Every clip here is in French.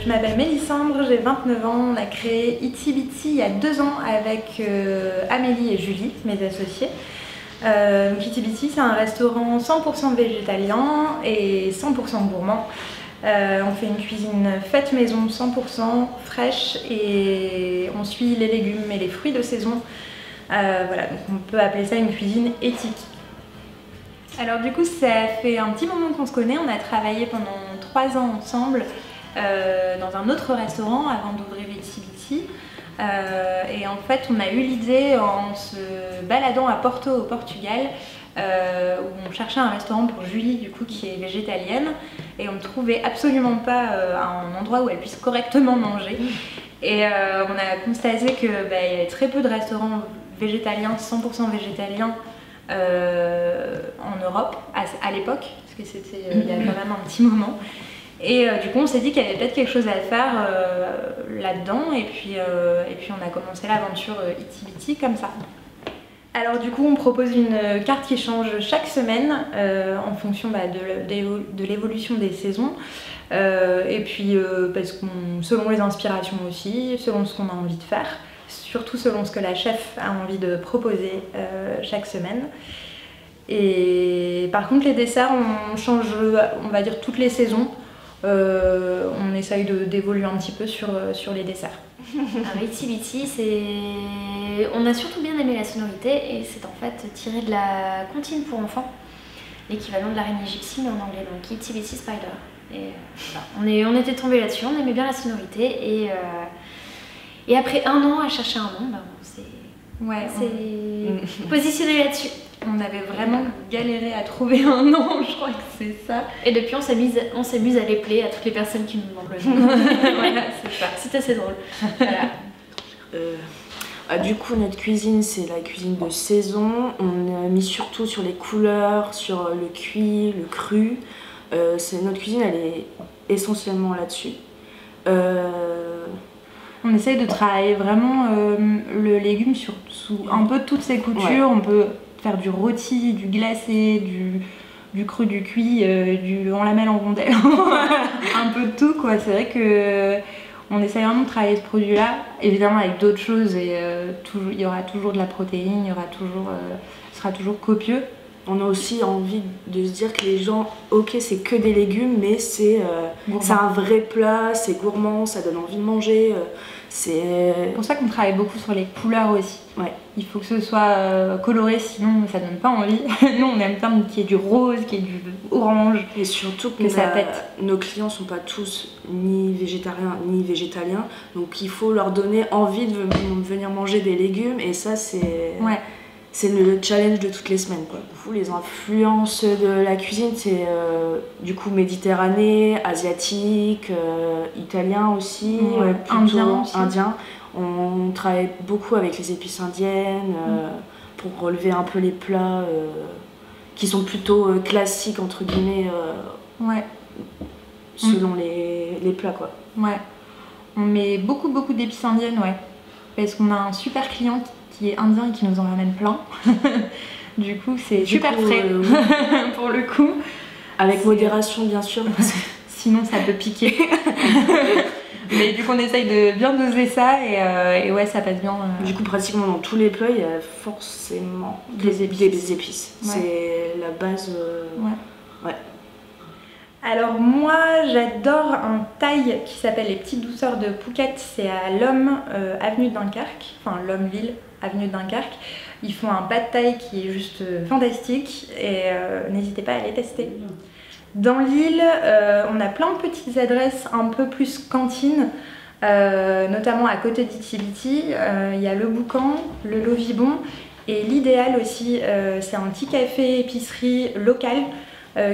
Je m'appelle Mélissandre, j'ai 29 ans. On a créé Itsy Bitsy il y a 2 ans avec Amélie et Julie, mes associés. Donc Itsy Bitsy, c'est un restaurant 100% végétalien et 100% gourmand. On fait une cuisine faite maison, 100% fraîche, et on suit les légumes et les fruits de saison. Voilà, donc on peut appeler ça une cuisine éthique. Alors du coup, ça fait un petit moment qu'on se connaît. On a travaillé pendant 3 ans ensemble dans un autre restaurant avant d'ouvrir Itsy Bitsy. Et en fait, on a eu l'idée en se baladant à Porto au Portugal, où on cherchait un restaurant pour Julie, du coup, qui est végétalienne, et on ne trouvait absolument pas un endroit où elle puisse correctement manger. Et on a constaté qu'il y avait très peu de restaurants végétaliens, 100% végétaliens, en Europe à l'époque, parce que c'était il y a quand même un petit moment. Et du coup on s'est dit qu'il y avait peut-être quelque chose à faire là-dedans, et puis on a commencé l'aventure Itsy Bitsy comme ça. Alors du coup on propose une carte qui change chaque semaine en fonction de l'évolution des saisons, et puis parce selon les inspirations aussi, selon ce qu'on a envie de faire, surtout selon ce que la chef a envie de proposer chaque semaine. Et par contre les desserts on change, on va dire, toutes les saisons. On essaye d'évoluer un petit peu sur les desserts. Alors Itsy Bitsy, on a surtout bien aimé la sonorité, et c'est en fait tiré de la comptine pour enfants, l'équivalent de l'araignée gypsy mais en anglais, donc Itsy Bitsy Spider. Et voilà, on était tombés là-dessus, on aimait bien la sonorité, et après 1 an à chercher un nom, on s'est positionné là-dessus. On avait vraiment galéré à trouver un nom, je crois que c'est ça. Et depuis on s'amuse à les plaire à toutes les personnes qui nous demandent le nom. Voilà, c'est ça. C'est assez drôle. Voilà. Du coup notre cuisine, c'est la cuisine de saison. On a mis surtout sur les couleurs, sur le cuit, le cru. Notre cuisine, elle est essentiellement là-dessus. On essaye de travailler vraiment le légume sous un peu toutes ses coutures. Ouais. On peut faire du rôti, du glacé, du cru, du cuit, on la mêle en rondelles. Un peu de tout, quoi. C'est vrai que on essaye vraiment de travailler ce produit-là, évidemment avec d'autres choses, et il y aura toujours de la protéine, ce sera toujours copieux. On a aussi envie de se dire que les gens, ok, c'est que des légumes, mais c'est un vrai plat, c'est gourmand, ça donne envie de manger. C'est pour ça qu'on travaille beaucoup sur les couleurs aussi. Ouais. Il faut que ce soit coloré, sinon ça donne pas envie. Nous on aime bien qu'il y ait du rose, qu'il y ait du orange. Et surtout que ça pète. Nos clients sont pas tous ni végétariens ni végétaliens, donc il faut leur donner envie de venir manger des légumes, et ça c'est... Ouais. C'est le challenge de toutes les semaines, quoi. Les influences de la cuisine, c'est du coup méditerranée, asiatique, italien aussi, indien. On travaille beaucoup avec les épices indiennes pour relever un peu les plats qui sont plutôt classiques, entre guillemets, selon les plats, quoi. Ouais. On met beaucoup d'épices indiennes, ouais. Parce qu'on a un super client qui est indien et qui nous en ramène plein. Du coup, c'est super frais pour le coup. Avec modération, bien sûr, parce que sinon ça peut piquer. Mais du coup, on essaye de bien doser ça, et ouais, ça passe bien. Du coup, pratiquement dans tous les plats, il y a forcément des épices. Ouais. C'est la base. Ouais. Alors moi j'adore un thaï qui s'appelle les Petites Douceurs de Phuket, c'est à Lomme, avenue de Dunkerque, enfin Lommeville, avenue de Dunkerque. Ils font un pad thaï qui est juste fantastique, et n'hésitez pas à les tester. Dans l'île, on a plein de petites adresses un peu plus cantine, notamment à côté d'Itsy Bitsy. Il y a le Boucan, le Lovibon, et l'Idéal aussi, c'est un petit café épicerie local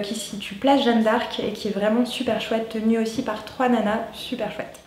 qui se situe place Jeanne d'Arc et qui est vraiment super chouette, tenu aussi par 3 nanas, super chouette.